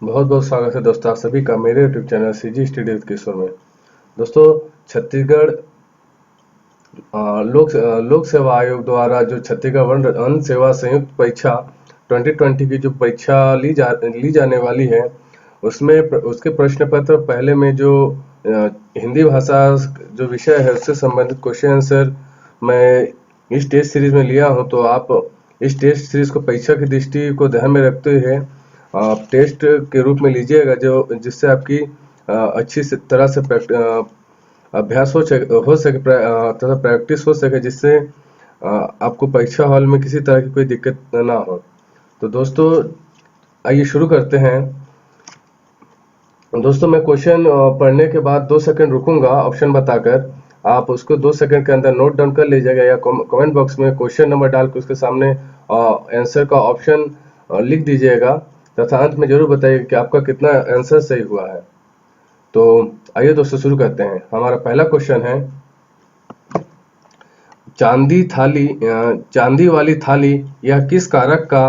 बहुत बहुत स्वागत है दोस्तों आप सभी का मेरे YouTube channel CG study with Kishore में। दोस्तों, छत्तीसगढ़ लोक सेवा आयोग द्वारा जो छत्तीसगढ़ वन सेवा संयुक्त परीक्षा 2020 की जो परीक्षा ली जाने वाली है, उसमें उसके प्रश्न पत्र पहले में जो हिंदी भाषा जो विषय है उससे संबंधित क्वेश्चन आंसर मैं इस टेस्ट सीरीज में लिया हूं। तो आप इस टेस्ट सीरीज को परीक्षा की दृष्टि को ध्यान में रखते हुए आप टेस्ट के रूप में लीजिएगा, जो जिससे आपकी अच्छी तरह से अभ्यास हो सके तथा प्रैक्टिस हो सके, जिससे आपको परीक्षा हॉल में किसी तरह की कोई दिक्कत ना हो। तो दोस्तों, आइए शुरू करते हैं। दोस्तों, मैं क्वेश्चन पढ़ने के बाद 2 सेकंड रुकूंगा ऑप्शन बताकर। आप उसको 2 सेकंड के अंदर नोट डाउन कर लीजिएगा या कमेंट बॉक्स में क्वेश्चन नंबर डाल के उसके सामने आंसर का ऑप्शन लिख दीजिएगा तथा अंत में जरूर बताइएगा कि आपका कितना आंसर सही हुआ है। तो आइए दोस्तों शुरू करते हैं। हमारा पहला क्वेश्चन है, चांदी वाली थाली यह किस कारक का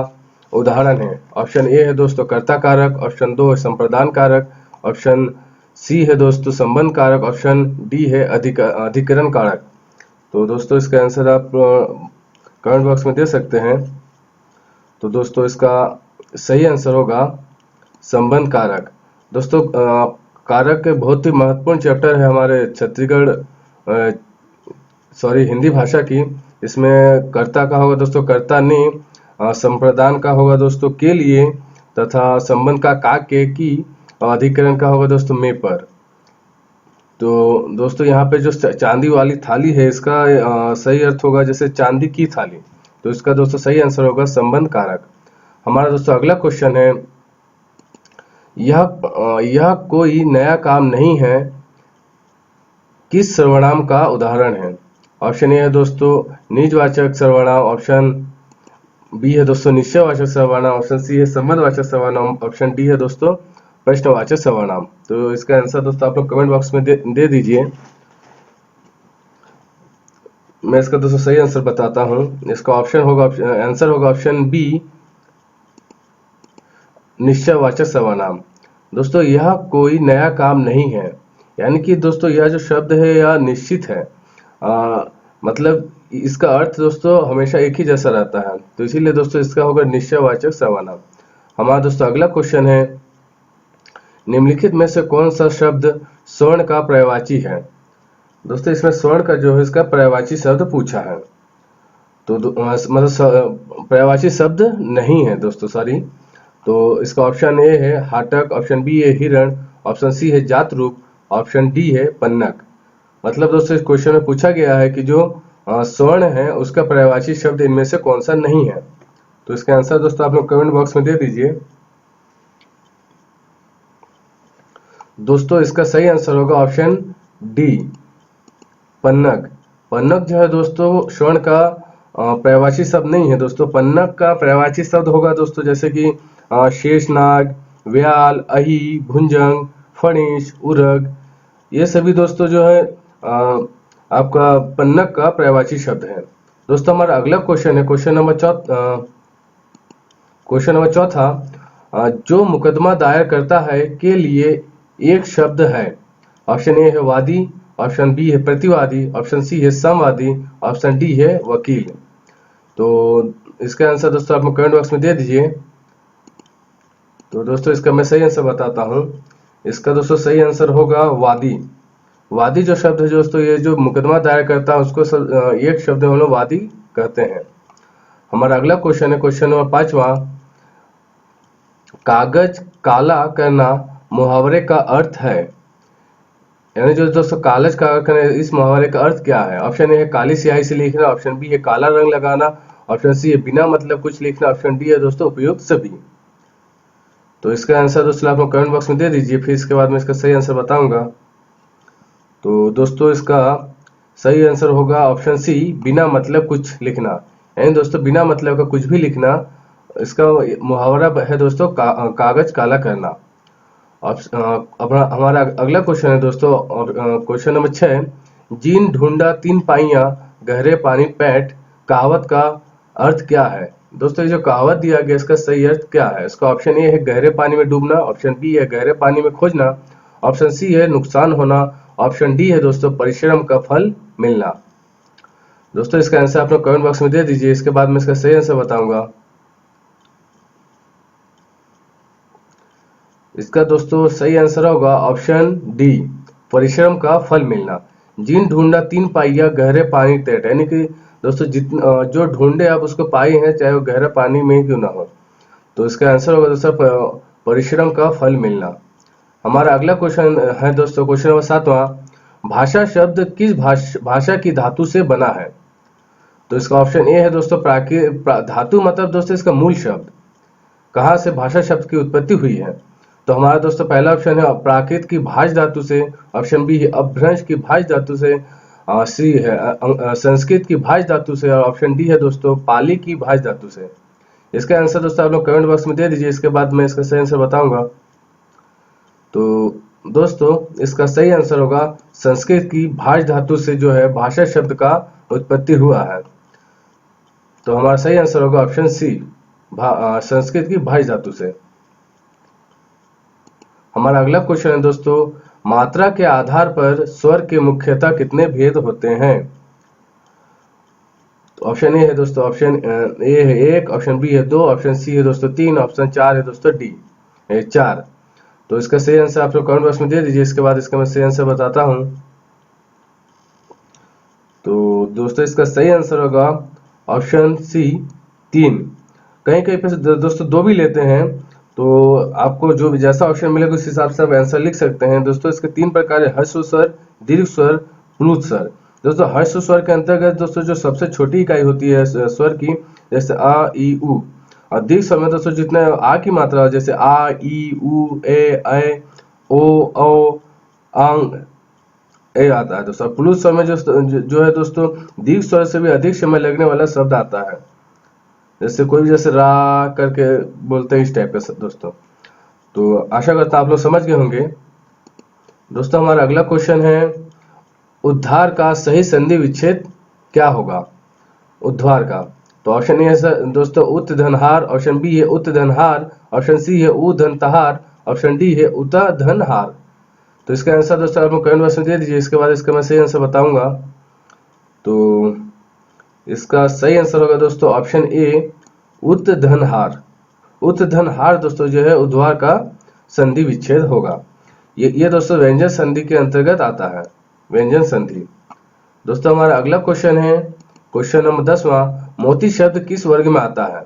उदाहरण है? ऑप्शन ए है दोस्तों कर्ता कारक, ऑप्शन 2 है संप्रदान कारक, ऑप्शन सी है दोस्तों संबंध कारक, ऑप्शन डी है अधिकरण कारक। तो दोस्तों इसका आंसर आप कमेंट बॉक्स में दे सकते हैं। तो दोस्तों इसका सही आंसर होगा संबंध कारक। दोस्तों, कारक बहुत ही महत्वपूर्ण चैप्टर है हमारे छत्तीसगढ़ हिंदी भाषा की। इसमें कर्ता का होगा दोस्तों कर्ता ने, संप्रदान का होगा दोस्तों के लिए, तथा संबंध का के की, अधिकरण का होगा दोस्तों में पर। तो दोस्तों यहाँ पे जो चांदी वाली थाली है इसका सही अर्थ होगा जैसे चांदी की थाली। तो इसका दोस्तों सही आंसर होगा संबंध कारक। हमारा दोस्तों अगला क्वेश्चन है, यह कोई नया काम नहीं है किस सर्वनाम का उदाहरण है? ऑप्शन ए है दोस्तों निजवाचक सर्वनाम, ऑप्शन बी है दोस्तों निश्चयवाचक सर्वनाम, ऑप्शन सी है संबंधवाचक सर्वनाम, ऑप्शन डी है दोस्तों प्रश्नवाचक सर्वनाम। तो इसका आंसर दोस्तों आप लोग कमेंट बॉक्स में दे दीजिए। मैं इसका दोस्तों सही आंसर बताता हूं। इसका आंसर होगा ऑप्शन बी निश्चयवाचक सर्वनाम। दोस्तों यह कोई नया काम नहीं है, यानी कि दोस्तों यह जो शब्द है यह निश्चित है। मतलब इसका अर्थ दोस्तों हमेशा एक ही जैसा रहता है, तो इसीलिए दोस्तों इसका होगा निश्चयवाचक सर्वनाम। हमारा दोस्तों अगला क्वेश्चन है, निम्नलिखित में से कौन सा शब्द स्वर्ण का पर्यायवाची है? दोस्तों इसमें स्वर्ण का जो है इसका पर्यायवाची शब्द पूछा है। तो मतलब पर्यायवाची शब्द नहीं है दोस्तों, सॉरी। तो इसका ऑप्शन ए है हाटक, ऑप्शन बी है हिरण, ऑप्शन सी है जात रूप, ऑप्शन डी है पन्नक। मतलब दोस्तों इस क्वेश्चन में पूछा गया है कि जो स्वर्ण है उसका पर्यायवाची शब्द इनमें से कौन सा नहीं है। तो इसका आंसर दोस्तों आप लोग कमेंट बॉक्स में दे दीजिए। दोस्तों इसका सही आंसर होगा ऑप्शन डी पन्नक। पन्नक जो है दोस्तों स्वर्ण का पर्यायवाची शब्द नहीं है दोस्तों। पन्नक का पर्यायवाची शब्द होगा दोस्तों जैसे कि शेषनाग, व्याल, अही, भुंजंग, फणिश, उरग, ये सभी दोस्तों जो है आपका पन्नक का पर्यायवाची शब्द है। दोस्तों हमारा अगला क्वेश्चन है क्वेश्चन नंबर चौथा, जो मुकदमा दायर करता है के लिए एक शब्द है। ऑप्शन ए है वादी, ऑप्शन बी है प्रतिवादी, ऑप्शन सी है संवादी, ऑप्शन डी है वकील। तो इसका आंसर दोस्तों आप कमेंट बॉक्स में दे दीजिए। तो दोस्तों इसका मैं सही आंसर बताता हूं। इसका दोस्तों सही आंसर होगा वादी। वादी जो शब्द है दोस्तों, ये जो मुकदमा दायर करता है उसको एक शब्द हम लोग वादी कहते हैं। हमारा अगला क्वेश्चन है क्वेश्चन नंबर 5वां, कागज काला करना मुहावरे का अर्थ है। यानी जो दोस्तों कागज काला करना, इस मुहावरे का अर्थ क्या है? ऑप्शन ए है काली स्याही से लिखना, ऑप्शन बी है काला रंग लगाना, ऑप्शन सी है बिना मतलब कुछ लिखना, ऑप्शन डी है दोस्तों उपयुक्त सभी। तो इसका आंसर दोस्तों आप लोग कमेंट बॉक्स में दे दीजिए, फिर इसके बाद मैं इसका सही आंसर बताऊंगा। तो दोस्तों इसका सही आंसर होगा ऑप्शन सी बिना मतलब कुछ लिखना। यानी दोस्तों बिना मतलब का कुछ भी लिखना, इसका मुहावरा है दोस्तों कागज काला करना। हमारा अगला क्वेश्चन है दोस्तों क्वेश्चन नंबर 6, जीन ढूंढा 3 पाइयां गहरे पानी पैठ, कहावत का अर्थ क्या है? दोस्तों ये जो कहावत दिया गया इसका सही अर्थ क्या है? इसका ऑप्शन ए है गहरे पानी में डूबना, ऑप्शन बी है गहरे पानी में खोजना, ऑप्शन सी है नुकसान होना, ऑप्शन डी है दोस्तों परिश्रम का फल मिलना। दोस्तों इसका आंसर आप लोग कमेंट बॉक्स में दे दीजिए, इसके बाद मैं इसका सही आंसर बताऊंगा। इसका दोस्तों सही आंसर होगा ऑप्शन डी, परिश्रम का फल मिलना। जिन ढूंढा तीन पाइया गहरे पानी तट, यानी कि दोस्तों जितना जो ढूंढे आप उसको पाए हैं, चाहे वो गहरे पानी में क्यों ना हो। तो इसका आंसर होगा दोस्तों परिश्रम का फल मिलना। हमारा अगला क्वेश्चन है दोस्तों क्वेश्चन नंबर 7वां, भाषा शब्द किस भाषा की धातु से बना है? तो इसका ऑप्शन ए है दोस्तों धातु मतलब दोस्तों इसका मूल शब्द, कहाँ से भाषा शब्द की उत्पत्ति हुई है? तो हमारा दोस्तों पहला ऑप्शन है प्राकृत की भाष धातु से, ऑप्शन बी है अपभ्रंश की भाष धातु से, सी है संस्कृत की भाष धातु से, और ऑप्शन डी है दोस्तों पाली की भाष धातु से। इसका आंसर दोस्तों आप लोग कमेंट बॉक्स में दे दीजिए, इसके बाद मैं इसका सही आंसर बताऊंगा। तो दोस्तों इसका सही आंसर होगा संस्कृत की भाष धातु से जो है भाषा शब्द का उत्पत्ति हुआ है। तो हमारा सही आंसर होगा ऑप्शन सी, संस्कृत की भाष धातु से। हमारा अगला क्वेश्चन है दोस्तों, मात्रा के आधार पर स्वर के मुख्यतः कितने भेद होते हैं? तो ऑप्शन ए है दोस्तों, ऑप्शन ए है 1, ऑप्शन बी है 2, ऑप्शन सी है दोस्तों 3, ऑप्शन 4 है दोस्तों डी 4। तो इसका सही आंसर आप लोग कमेंट बॉक्स में दे दीजिए, इसके बाद इसका मैं सही आंसर बताता हूं। तो दोस्तों इसका सही आंसर होगा ऑप्शन सी 3। कहीं कहीं पे दोस्तों 2 भी लेते हैं, तो आपको जो भी जैसा ऑप्शन मिलेगा उस हिसाब से आप आंसर लिख सकते हैं। दोस्तों इसके 3 प्रकार है, ह्रस्व स्वर, दीर्घ स्वर, प्लुत स्वर। दोस्तों ह्रस्व स्वर के अंतर्गत दोस्तों जो सबसे छोटी इकाई होती है स्वर की, जैसे आ ई उ, और दीर्घ स्वर में दोस्तों जितने आ की मात्रा जैसे आ ई उ ए ओ औ आंग ए आता है दोस्तों। प्लुत स्वर में जो है दोस्तों दीर्घ स्वर से भी अधिक समय लगने वाला शब्द आता है, जैसे कोई भी जैसे रा करके बोलते हैं इस टाइप का दोस्तों। तो आशा करता हूं आप लोग समझ गए होंगे। दोस्तों हमारा अगला क्वेश्चन है, उद्धार का सही संधि विच्छेद क्या होगा? उद्धार का तो ऑप्शन ए है दोस्तों उत धनहार, ऑप्शन बी है उत धनहार, ऑप्शन सी है उ धनतहार, ऑप्शन डी है उता धनहार। तो इसका आंसर दोस्तों आप लोग कमेंट बॉक्स में दे दीजिए, इसके बाद इसका मैं सही आंसर बताऊंगा। तो इसका सही आंसर होगा दोस्तों ऑप्शन ए उत धनहार। उत धनहार दोस्तों जो है उद्वार का संधि विच्छेद होगा। ये दोस्तों व्यंजन संधि के अंतर्गत आता है, व्यंजन संधि। दोस्तों हमारा अगला क्वेश्चन है क्वेश्चन नंबर 10वां, मोती शब्द किस वर्ग में आता है?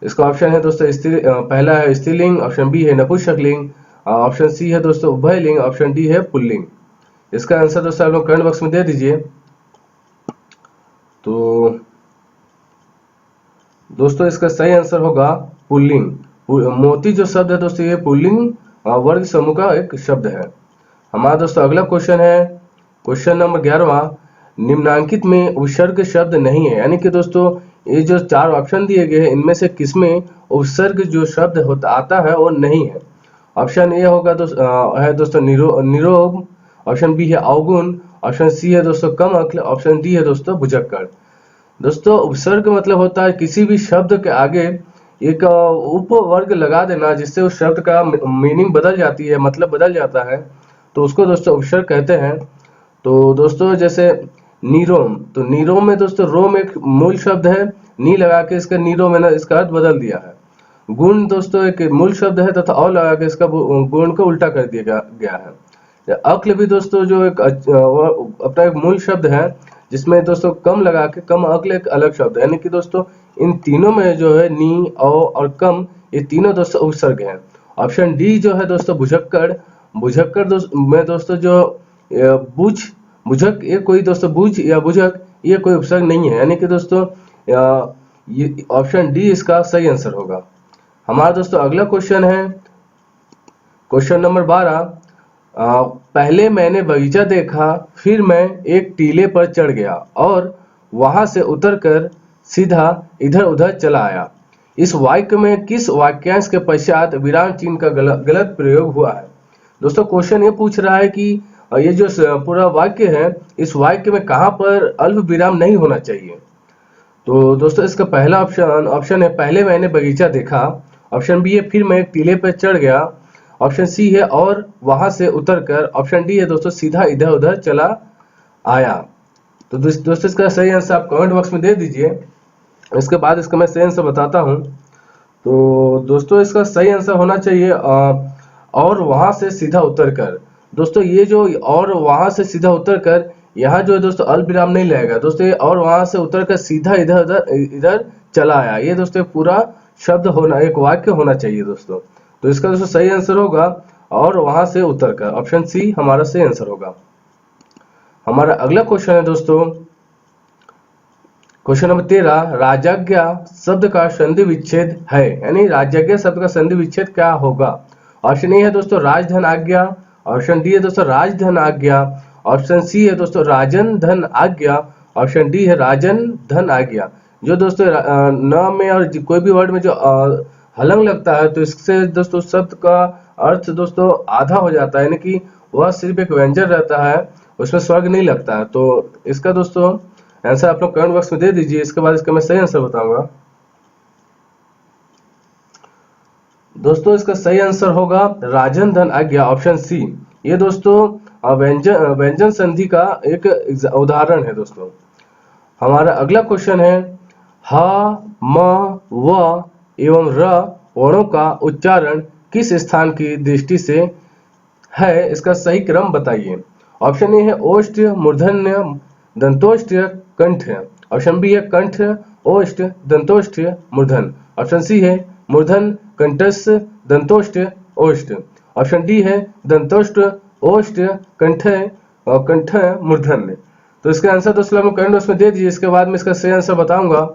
इसका ऑप्शन है दोस्तों पहला है स्त्रीलिंग, ऑप्शन बी है नपुंसकलिंग, ऑप्शन सी है दोस्तों उभयलिंग, ऑप्शन डी है पुल्लिंग। इसका आंसर दोस्तों आप लोग कमेंट बॉक्स में दे दीजिए। तो दोस्तों इसका सही आंसर होगा पुल्लिंग। मोती जो शब्द है दोस्तों ये पुल्लिंग वर्ग समूह का एक शब्द है। हमारा दोस्तों अगला क्वेश्चन है क्वेश्चन नंबर 11वां, निम्नांकित में उपसर्ग शब्द नहीं है, यानी कि दोस्तों ये जो 4 ऑप्शन दिए गए हैं इनमें से किसमें उपसर्ग जो शब्द होता आता है वो नहीं है? ऑप्शन ए होगा दोस्तों निरोग, ऑप्शन बी है अवगुण, ऑप्शन सी है दोस्तों कम अक्ल, ऑप्शन डी है दोस्तों भुजक्कड़। दोस्तों उपसर्ग मतलब होता है किसी भी शब्द के आगे एक उपवर्ग लगा देना जिससे उस शब्द का मीनिंग बदल जाती है, मतलब बदल जाता है, तो उसको दोस्तों उपसर्ग कहते हैं। तो दोस्तों जैसे नीरोम, तो नीरोम में दोस्तों रोम एक मूल शब्द है, नी लगा के इसका नीरो मैंने इसका अर्थ बदल दिया है। गुण दोस्तों एक मूल शब्द है तथा और लगा के इसका गुण को उल्टा कर दिया गया है। अक्ल भी दोस्तों जो एक अपना एक मूल शब्द है जिसमें दोस्तों कम लगा के कम अक्ल एक अलग शब्द है, यानी कि दोस्तों इन तीनों में जो है नी और कम ये तीनों दोस्तों उपसर्ग हैं। ऑप्शन डी जो है दोस्तों भुजक्कड़, भुजक्कड़ में दोस्तों जो बुझक ये कोई दोस्तों बुझ या बुझक ये कोई उपसर्ग नहीं है, यानी कि दोस्तों ये ऑप्शन डी इसका सही आंसर होगा। हमारा दोस्तों अगला क्वेश्चन है क्वेश्चन नंबर 12, पहले मैंने बगीचा देखा, फिर मैं एक टीले पर चढ़ गया और वहां से उतरकर सीधा इधर उधर चला आया। इस वाक्य में किस वाक्यांश के पश्चात विराम चिन्ह का गलत प्रयोग हुआ है? दोस्तों क्वेश्चन ये पूछ रहा है कि ये जो पूरा वाक्य है इस वाक्य में कहां पर अल्प विराम नहीं होना चाहिए। तो दोस्तों इसका पहला ऑप्शन ऑप्शन है पहले मैंने बगीचा देखा। ऑप्शन बी है फिर मैं एक टीले पर चढ़ गया। ऑप्शन सी है और वहां से उतरकर। ऑप्शन डी है दोस्तों सीधा इधर उधर चला आया। तो दोस्तों इसका सही आंसर आप कमेंट बॉक्स में दे दीजिए। इसके बाद इसका मैं सही आंसर बताता हूँ। तो दोस्तों इसका सही आंसर होना चाहिए और वहां से सीधा उतरकर। दोस्तों ये जो और वहां से सीधा उतरकर, यहाँ जो है दोस्तों अल्प विराम नहीं लगेगा दोस्तों, ये और वहां से उतरकर सीधा इधर उधर इधर चला आया, ये दोस्तों पूरा शब्द होना, एक वाक्य होना चाहिए दोस्तों। तो इसका दोस्तों सही आंसर होगा और वहां से उतरकर। ऑप्शन सी हमारा सही आंसर होगा। हमारा अगला क्वेश्चन है दोस्तों, क्वेश्चन नंबर 13, राजज्ञा शब्द का संधि विच्छेद है, यानी राजज्ञा शब्द का संधि विच्छेद क्या होगा। ऑप्शन ए है दोस्तों राजधन आज्ञा। ऑप्शन डी है दोस्तों राजधन आज्ञा। ऑप्शन सी है दोस्तों राजन धन आज्ञा। ऑप्शन डी है राजन धन आज्ञा। जो दोस्तों न में और कोई भी वर्ड में जो हलंग लगता है, तो इससे दोस्तों शब्द का अर्थ दोस्तों आधा हो जाता है, यानी कि वह सिर्फ एक व्यंजन रहता है, उसमें स्वर्ग नहीं लगता है। तो इसका दोस्तों आंसर आप लोग कमेंट बॉक्स में दे दीजिए। इसके बाद इसका मैं सही आंसर बताऊंगा। दोस्तों इसका सही आंसर होगा राजन धन आज्ञा, ऑप्शन सी। ये दोस्तों व्यंजन संधि का एक उदाहरण है दोस्तों। हमारा अगला क्वेश्चन है, ह म व एवं र वर्णों का उच्चारण किस स्थान की दृष्टि से है, इसका सही क्रम बताइए। ऑप्शन ए है ओष्ठ मूर्धन्य दंतोष्ठ कंठ। ऑप्शन बी है कंठ ओष्ठ दंतोष्ठ मूर्धन। ऑप्शन सी है मूर्धन कंठस्थ दंतोष्ठ ओष्ठ। ऑप्शन डी है दंतोष्ठ ओष्ठ कंठ और कंठ मूर्धन। तो इसका आंसर दोस्तों आप कमेंट बॉक्स में दे दीजिए। इसके बाद मैं इसका सही आंसर बताऊंगा।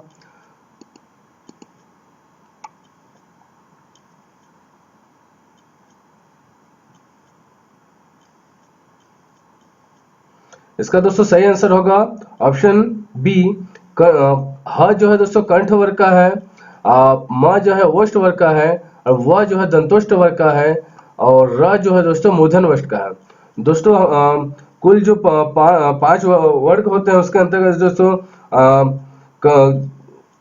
इसका दोस्तों सही आंसर होगा ऑप्शन बी। ह जो है दोस्तों कंठ वर्ग का है, म जो है ओष्ठ वर्ग का है, और व जो है दंतोष्ठ वर्ग का है, और र जो है दोस्तों मूर्धन वर्ग का है। दोस्तों कुल जो पांच वर्ग होते हैं उसके अंतर्गत दोस्तों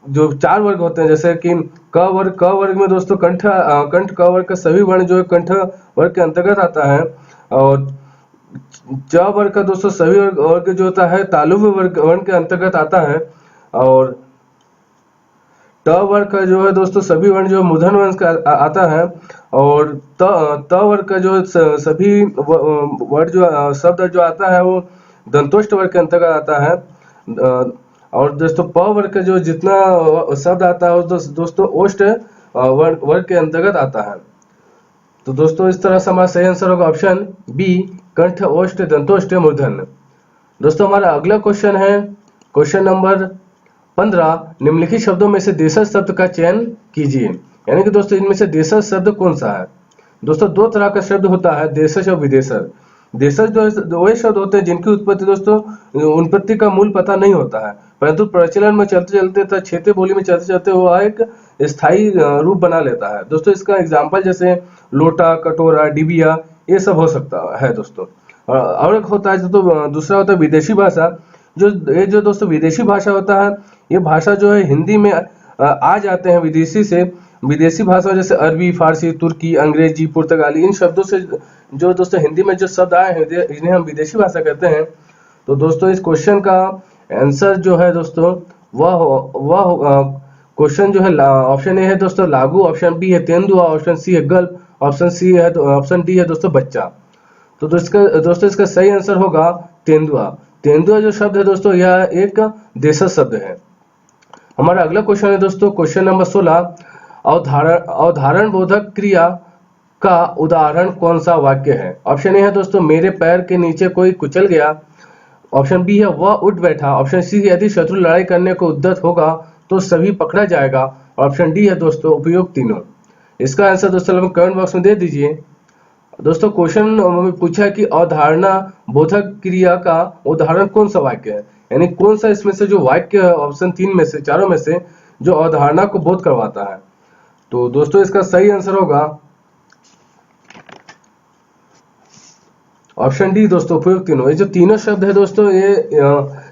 जो 4 वर्ग होते हैं, जैसे कि क वर्ग में दोस्तों कंठ क वर्ग का सभी वर्ण जो है कंठ वर्ग के अंतर्गत आता है। और च वर्ग का दोस्तों सभी वर्ग जो होता है तालुव्य वर्ग वर्ण के अंतर्गत आता है। और ट वर्ग का जो है दोस्तों सभी वर्ण जो मूर्धन वर्ण का आता है। और त वर्ग का जो सभी वर्ड जो शब्द जो आता है वो दंतोष्ठ वर्ग के अंतर्गत आता है। और दोस्तों प वर्ग का जो जितना शब्द आता है वो दोस्तों ओष्ठ वर्ग के अंतर्गत आता है। तो दोस्तों इस तरह से हमारा सही आंसर होगा ऑप्शन बी, कंठ ओष्ठ दंतोष्ठ मूर्धन। दोस्तों हमारा अगला क्वेश्चन है क्वेश्चन नंबर 15, निम्नलिखित शब्दों में से देशज शब्द का चयन कीजिए, यानी कि दोस्तों इनमें से देशज शब्द कौन सा है। दोस्तों 2 तरह का शब्द होता है, देशज और विदेशज। देशज वही शब्द होते हैं जिनकी उत्पत्ति दोस्तों उत्पत्ति का मूल पता नहीं होता है, परंतु प्रचलन में चलते चलते तथा क्षेत्रीय बोली में चलते चलते वह एक स्थायी रूप बना लेता है। दोस्तों इसका एग्जाम्पल जैसे लोटा, कटोरा, डिबिया, ये सब हो सकता है दोस्तों। और एक होता है तो दूसरा होता है विदेशी भाषा। जो दोस्तों विदेशी भाषा होता है, ये भाषा जो है हिंदी में आ जाते हैं विदेशी से। विदेशी भाषा जैसे अरबी, फारसी, तुर्की, अंग्रेजी, पुर्तगाली, इन शब्दों से जो दोस्तों हिंदी में जो शब्द आए हैं इन्हें हम विदेशी भाषा कहते हैं। तो दोस्तों इस क्वेश्चन का आंसर जो है दोस्तों वह क्वेश्चन जो है ऑप्शन ए है दोस्तों लागू, ऑप्शन बी है तेंदुआ, ऑप्शन सी है गल्प, ऑप्शन डी है दोस्तों बच्चा। तो दोस्तों इसका सही आंसर होगा तेंदुआ। तेंदुआ जो शब्द है दोस्तों यह एक देशज शब्द है। हमारा अगला क्वेश्चन है दोस्तों क्वेश्चन नंबर 16, अवधारण बोधक क्रिया का उदाहरण कौन सा वाक्य है। ऑप्शन ए है दोस्तों मेरे पैर के नीचे कोई कुचल गया। ऑप्शन बी है वह उठ बैठा। ऑप्शन सी है यदि शत्रु लड़ाई करने को उद्यत होगा तो सभी पकड़ा जाएगा। ऑप्शन डी है दोस्तों उपयुक्त तीनों। इसका आंसर दोस्तों कमेंट बॉक्स में दे दीजिए। दोस्तों क्वेश्चन में पूछा कि अवधारणा बोधक क्रिया का उदाहरण कौन सा वाक्य है, यानी कौन सा इसमें से जो वाक्य है ऑप्शन 3 में से चारों में से जो अवधारणा को बोध करवाता है। तो दोस्तों इसका सही आंसर होगा ऑप्शन डी दोस्तों उपयुक्त तीनों। ये जो तीनों शब्द है दोस्तों ये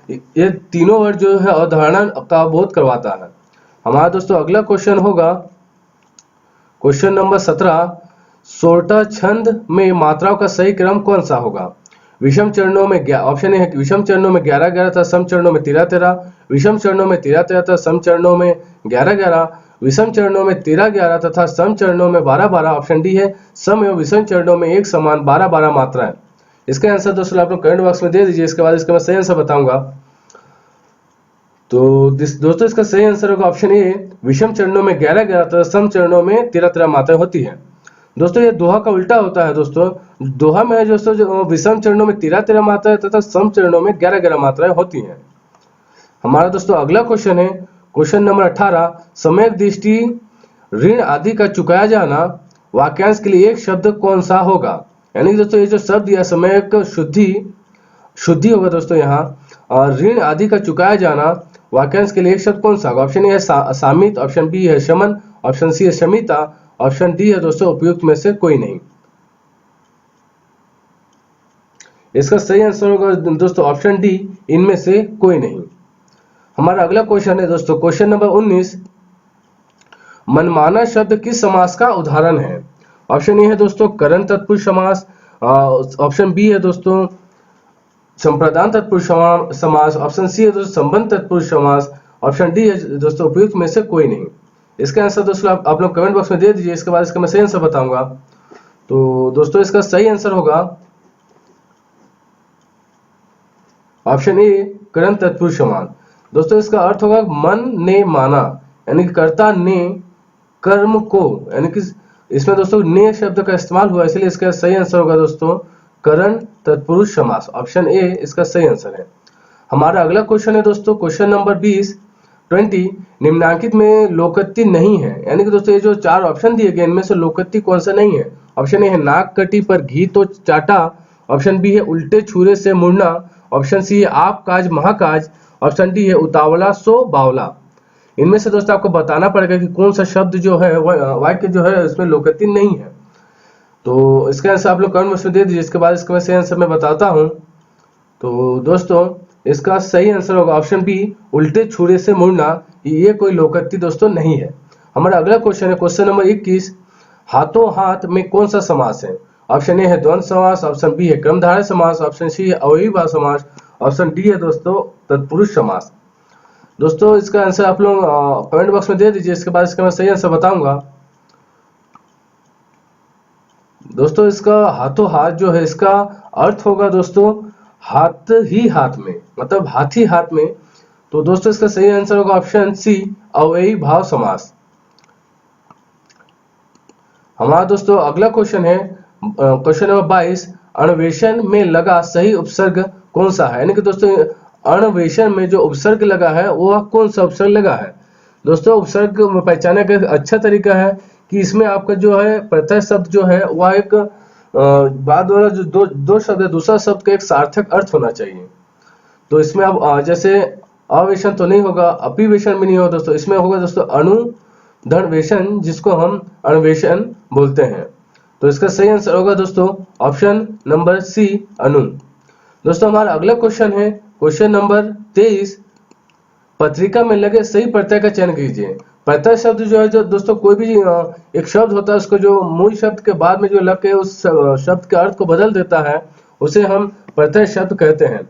ये तीनों वर्ड जो है अवधारणा का बोध करवाता है। हमारा दोस्तों अगला क्वेश्चन होगा क्वेश्चन नंबर 17, सोरठा छंद में मात्राओं का सही क्रम कौन सा होगा? विषम चरणों में ऑप्शन ए है कि विषम चरणों में 11-11 तथा सम चरणों में 13-13, विषम चरणों में 13-13 तथा सम चरणों में 11-11, विषम चरणों में 13-11 तथा सम चरणों में 12-12। ऑप्शन डी है सम एवं विषम चरणों में एक समान 12-12 मात्राएं। इसका आंसर दोस्तों आप लोग कमेंट बॉक्स में दे दीजिए, इसके बाद इसका मैं सही आंसर बताऊंगा। तो दोस्तों इसका सही आंसर होगा ऑप्शन ए, विषम चरणों में 11-11 तथा सम चरणों में 13-13 मात्राएं होती है। दोस्तों ये दोहा का उल्टा होता है। दोस्तों दोहा में दोस्तों जो विषम चरणों में 13-13 मात्राएं तथा सम चरणों में 11-11 मात्राएं होती हैं। हमारा दोस्तों अगला क्वेश्चन है क्वेश्चन नंबर 18, सम्यक दृष्टि ऋण आदि का चुकाया जाना वाक्यांश के लिए एक शब्द कौन सा होगा? यानी कि दोस्तों ये जो शब्द या सम्यक शुद्धि होगा दोस्तों यहाँ, और ऋण आदि का चुकाया जाना वाक्यांश के लिए एक शब्द कौन सा होगा? ऑप्शन ए है सामित, ऑप्शन बी है शमन, ऑप्शन सी है शमिता, ऑप्शन डी है दोस्तों उपयुक्त में से कोई नहीं। इसका सही आंसर होगा दोस्तों ऑप्शन डी, इनमें से कोई नहीं। हमारा अगला क्वेश्चन है दोस्तों क्वेश्चन नंबर 19, मनमाना शब्द किस समास का उदाहरण है? ऑप्शन ए है दोस्तों करण तत्पुरुष समास, ऑप्शन बी है दोस्तों संप्रदान तत्पुरुष समास, ऑप्शन सी है दोस्तों संबंध तत्पुरुष समास, ऑप्शन डी है दोस्तों उपयुक्त में से कोई नहीं। इसका आंसर दोस्तों आप लोग कमेंट बॉक्स में दे दीजिए, इसके बाद इसका मैं सही आंसर बताऊंगा। तो दोस्तों इसका सही आंसर होगा ऑप्शन ए करण तत्पुरुष समास। दोस्तों इसका अर्थ होगा मन ने माना, यानी कि कर्ता ने कर्म को, यानी कि इसमें दोस्तों ने शब्द का इस्तेमाल हुआ, इसलिए इसका सही आंसर होगा दोस्तों करण तत्पुरुष समास। ऑप्शन ए इसका सही आंसर है। हमारा अगला क्वेश्चन है दोस्तों क्वेश्चन नंबर 20, निम्नांकित में लोकोक्ति नहीं है। यानी कि दोस्तों ये जो चार ऑप्शन दिए गए इनमें से लोकोक्ति कौन सा नहीं है? ऑप्शन ए है नाक कटी पर घी तो चाटा, ऑप्शन बी है उल्टे छुरे से मुड़ना, ऑप्शन सी है आप काज महाकाज, ऑप्शन डी है उतावला सो बावला। इनमें से दोस्तों आपको बताना पड़ेगा कि कौन सा शब्द जो है वाक्य जो है इसमें लोकोक्ति नहीं है। तो इसका आंसर आप लोग कमेंट में दे दीजिए, इसके बाद इसका सही आंसर मैं बताता हूँ। तो दोस्तों इसका सही आंसर होगा ऑप्शन बी, उल्टे छुरे से मुड़ना। ये कोई लोकोक्ति दोस्तों नहीं है। हमारा अगला क्वेश्चन है क्वेश्चन नंबर 21, हाथों हाथ में कौन सा समास है? ऑप्शन ए है द्वंद्व समास, ऑप्शन बी है क्रमधारय समास, ऑप्शन सी है अव्ययीभाव समास, ऑप्शन डी है दोस्तों तत्पुरुष समास। दोस्तों इसका आंसर आप लोग कमेंट बॉक्स में दे दीजिए, इसके बाद इसका मैं सही आंसर बताऊंगा। दोस्तों इसका हाथों हाथ जो है इसका अर्थ होगा दोस्तों हाथ ही हाथ में, मतलब हाथी हाथ में। तो दोस्तों इसका सही आंसर होगा ऑप्शन सी अव्ययीभाव समास। हमारा दोस्तों अगला क्वेश्चन है क्वेश्चन नंबर 22, अन्वेषण में लगा सही उपसर्ग कौन सा है? यानी कि दोस्तों अन्वेषण में जो उपसर्ग लगा है वह कौन सा उपसर्ग लगा है? दोस्तों उपसर्ग पहचानने का अच्छा तरीका है कि इसमें आपका जो है प्रत्यय शब्द जो है वह एक बाद वाला जो दो शब्द है दूसरा शब्द का एक सार्थक अर्थ होना चाहिए। तो इसमें अब जैसे अवेशन तो नहीं होगा, अपिवेशन भी नहीं होगा दोस्तों, इसमें होगा दोस्तों अनुधनवेशन, जिसको हम अन्वेषण बोलते हैं। तो इसका सही आंसर होगा दोस्तों ऑप्शन नंबर सी अनु। दोस्तों हमारा अगला क्वेश्चन है क्वेश्चन नंबर 23, पत्रिका में लगे सही प्रत्यय का चयन कीजिए। प्रत्यय शब्द जो है जो दोस्तों कोई भी एक शब्द होता है उसको जो मूल शब्द के बाद में जो लग के उस शब्द के अर्थ को बदल देता है उसे हम प्रत्यय शब्द कहते हैं।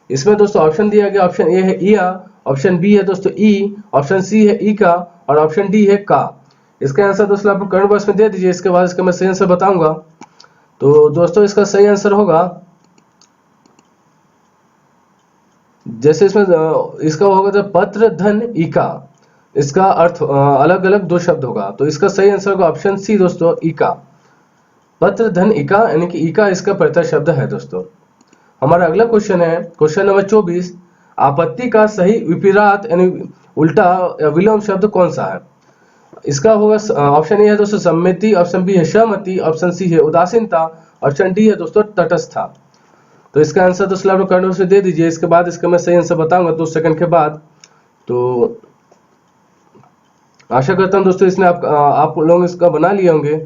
इसमें दोस्तों ऑप्शन दिया गया, ऑप्शन ए है इया, ऑप्शन बी है दोस्तों ई, ऑप्शन सी है ई का और ऑप्शन डी है का। इसका आंसर दोस्तों आप कमेंट बॉक्स में दे दीजिए, इसके बाद इसका मैं सही आंसर बताऊंगा। तो दोस्तों इसका सही आंसर होगा जैसे इसमें इसका होगा तो पत्र धन इका, इसका अर्थ अलग अलग दो शब्द होगा। तो इसका सही आंसर होगा ऑप्शन सी दोस्तों इका, पत्र धन इका, यानी कि इका इसका प्रत्यय शब्द है दोस्तों। हमारा अगला क्वेश्चन है क्वेश्चन नंबर 24, आपत्ति का सही विपरीत यानी उल्टा या विलोम शब्द कौन सा है? इसका होगा ऑप्शन ए है दोस्तों सम्मति, ऑप्शन बी है सहमति, ऑप्शन सी है उदासीनता, ऑप्शन डी है दोस्तों तटस्थता। तो इसका आंसर दोस्तों आप लोग कमेंट बॉक्स में दे दीजिए, इसके बाद इसका मैं सही आंसर बताऊंगा 2 सेकंड के बाद। तो आशा करता हूं दोस्तों इसने आप लोग इसका बना लिए होंगे।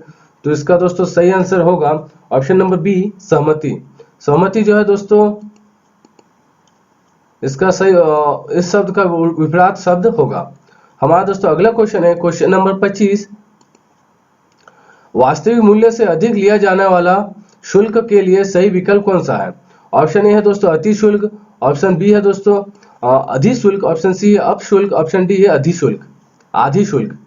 तो इसका दोस्तों सही आंसर होगा ऑप्शन नंबर बी सहमति। सहमति जो है दोस्तों इसका सही इस शब्द का विपरीत शब्द होगा। हमारा दोस्तों अगला क्वेश्चन है क्वेश्चन नंबर 25। वास्तविक मूल्य से अधिक लिया जाने वाला शुल्क के लिए सही विकल्प कौन सा है? ऑप्शन ए है दोस्तों अति शुल्क, ऑप्शन बी है दोस्तों अधिशुल्क, ऑप्शन सी है अपशुल्क, ऑप्शन डी है अधिशुल्क आधी शुल्क।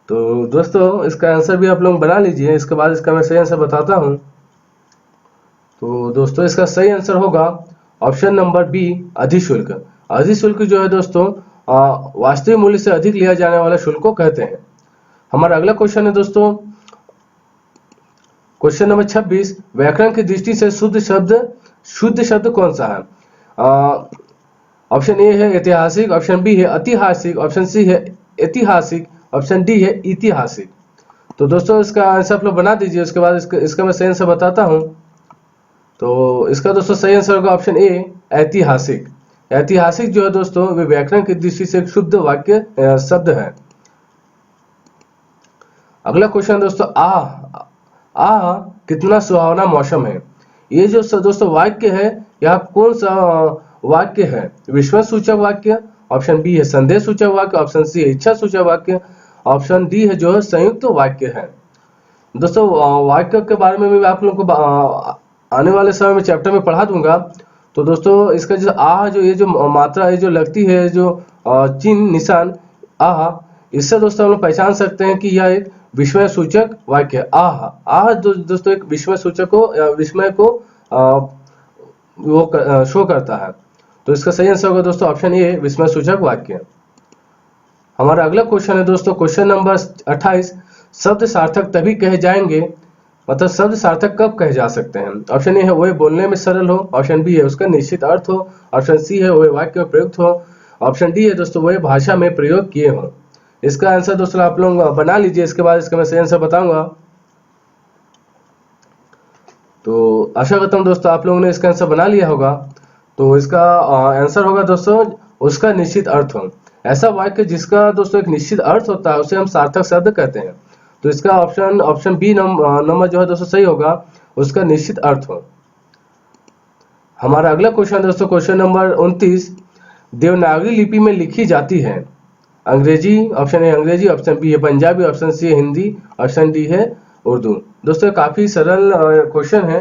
तो दोस्तों इसका आंसर भी आप लोग बना लीजिए, इसके बाद इसका मैं सही आंसर बताता हूं। तो दोस्तों इसका सही आंसर होगा ऑप्शन नंबर बी अधिशुल्क। अधिशुल्क जो है दोस्तों वास्तविक मूल्य से अधिक लिया जाने वाला शुल्क को कहते हैं। हमारा अगला क्वेश्चन है दोस्तों क्वेश्चन नंबर 26। व्याकरण की दृष्टि से शुद्ध शब्द कौन सा है? ऑप्शन ए है ऐतिहासिक, ऑप्शन बी है ऐतिहासिक, ऑप्शन सी है ऐतिहासिक, ऑप्शन डी है ऐतिहासिक। तो दोस्तों इसका आंसर आप लोग बना दीजिए, उसके बाद इसका मैं सही आंसर बताता हूं। तो इसका दोस्तों सही आंसर होगा ऑप्शन ए ऐतिहासिक। ऐतिहासिक जो है दोस्तों वे व्याकरण की दृष्टि से एक शुद्ध वाक्य शब्द है। अगला क्वेश्चन दोस्तों आ कितना सुहावना मौसम है। ये जो दोस्तों वाक्य है यह कौन सा वाक्य है? विश्वास सूचक वाक्य, ऑप्शन बी है संदेश सूचक वाक्य, ऑप्शन सी है इच्छा सूचक वाक्य, ऑप्शन डी है जो है संयुक्त वाक्य है। दोस्तों वाक्य के बारे में भी आप लोगों को आने वाले समय में चैप्टर में पढ़ा दूंगा। तो दोस्तों इसका जो ये जो मात्रा है जो लगती है जो चिन्ह निशान इससे दोस्तों हम लोग पहचान सकते हैं कि यह एक विस्मय सूचक वाक्य है। दोस्तों एक विस्मय सूचक को विस्मय को वो शो करता है। तो इसका सही आंसर होगा दोस्तों ऑप्शन ए विस्मय सूचक वाक्य। हमारा अगला क्वेश्चन है दोस्तों क्वेश्चन नंबर 28। शब्द सार्थक तभी कहे जाएंगे, मतलब शब्द सार्थक कब कहे जा सकते हैं? ऑप्शन ए है वह बोलने में सरल हो, ऑप्शन बी है उसका निश्चित अर्थ हो, ऑप्शन सी है वह वाक्य में प्रयुक्त हो, ऑप्शन डी है दोस्तों वह भाषा में प्रयोग किए हो। इसका आंसर दोस्तों आप लोग बना लीजिए, इसके बाद इसका मैं सही आंसर बताऊंगा। तो आशा करता हूं दोस्तों आप लोगों ने इसका आंसर बना लिया होगा। तो इसका आंसर होगा दोस्तों उसका निश्चित अर्थ हो। ऐसा वाक्य जिसका दोस्तों एक निश्चित अर्थ होता है उसे हम सार्थक शब्द कहते हैं। तो इसका ऑप्शन बी नंबर जो है दोस्तों सही होगा, उसका निश्चित अर्थ हो। हमारा अगला क्वेश्चन दोस्तों क्वेश्चन नंबर 29। देवनागरी लिपि में लिखी जाती है। अंग्रेजी, ऑप्शन ए अंग्रेजी, ऑप्शन बी है पंजाबी, ऑप्शन सी है हिंदी, ऑप्शन डी है उर्दू। दोस्तों काफी सरल क्वेश्चन है,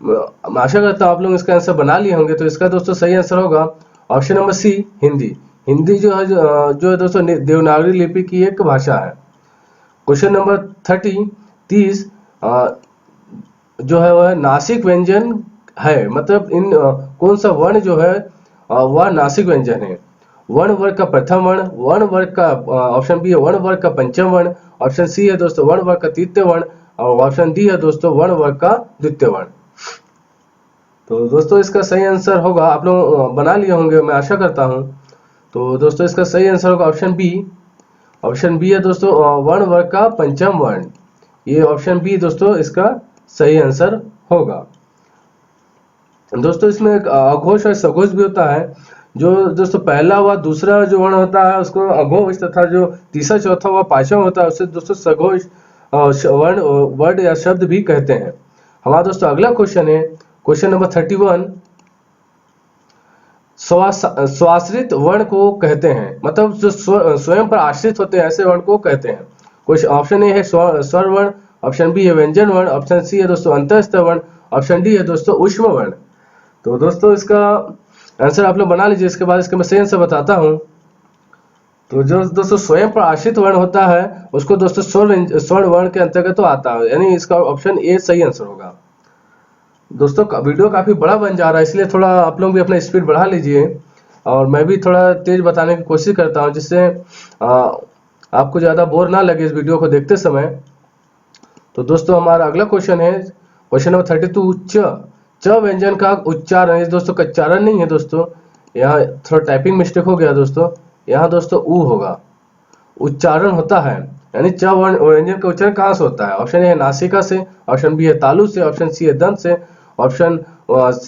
आशा करता हूँ आप लोग इसका आंसर बना लिए होंगे। तो इसका दोस्तों सही आंसर होगा option number C Hindi. Hindi जो है दोस्तों देवनागरी लिपि की एक भाषा है। क्वेश्चन नंबर 30 जो है वह नासिक व्यंजन है, मतलब इन कौन सा वर्ण जो है वह नासिक व्यंजन है? वर्ण वर्ग का प्रथम वर्ण वर्ग का ऑप्शन बी है वर्ण वर्ग का पंचम वर्ण, ऑप्शन सी है दोस्तों वर्ण वर्ग का तृतीय वर्ण, और ऑप्शन डी है दोस्तों वर्ण वर्ग का द्वितीय वर्ण। तो दोस्तों इसका सही आंसर होगा, आप लोग बना लिए होंगे मैं आशा करता हूं। तो दोस्तों इसका सही आंसर होगा ऑप्शन बी। ऑप्शन बी है दोस्तों वर्ण वर्ग का पंचम वर्ण। ये ऑप्शन बी दोस्तों इसका सही आंसर होगा। दोस्तों इसमें एक अघोष और सघोष भी होता है। जो दोस्तों पहला व दूसरा जो वर्ण होता है उसको अघोष, तथा जो तीसरा चौथा व पांचवा होता है उसे दोस्तों सघोष वर्ड या शब्द भी कहते हैं। हमारा दोस्तों अगला क्वेश्चन है क्वेश्चन नंबर 31। स्वाश्रित वर्ण को कहते हैं, मतलब जो स्वयं पर आश्रित होते हैं ऐसे वर्ण को कहते हैं। कुछ ऑप्शन ए है स्वर वर्ण, ऑप्शन बी है व्यंजन वर्ण, ऑप्शन सी है दोस्तों अंतःस्थ वर्ण, ऑप्शन डी है दोस्तों ऊष्म वर्ण। तो दोस्तों इसका आंसर आप लोग बना लीजिए, इसके बाद इसका मैं सही आंसर बताता हूं। तो जो दोस्तों स्वयं पर आश्रित वर्ण होता है उसको दोस्तों स्वर्ण वर्ण के अंतर्गत तो आता है, यानी इसका ऑप्शन ए सही आंसर होगा। दोस्तों वीडियो काफी बड़ा बन जा रहा है, इसलिए थोड़ा आप लोग भी अपना स्पीड बढ़ा लीजिए और मैं भी थोड़ा तेज बताने की कोशिश करता हूं, जिससे आपको ज्यादा बोर ना लगे इस वीडियो को देखते समय। तो दोस्तों हमारा अगला क्वेश्चन है क्वेश्चन नंबर 32। च व्यंजन का उच्चारण, दोस्तों का उच्चारण नहीं है दोस्तों, यहाँ थोड़ा टाइपिंग मिस्टेक हो गया दोस्तों, यहाँ दोस्तों ऊ होगा, उच्चारण होता है। यानी च व्यंजन का उच्चारण कहाँ से होता है? ऑप्शन ए है नासिका से, ऑप्शन बी है तालु से, ऑप्शन सी है दंत से, ऑप्शन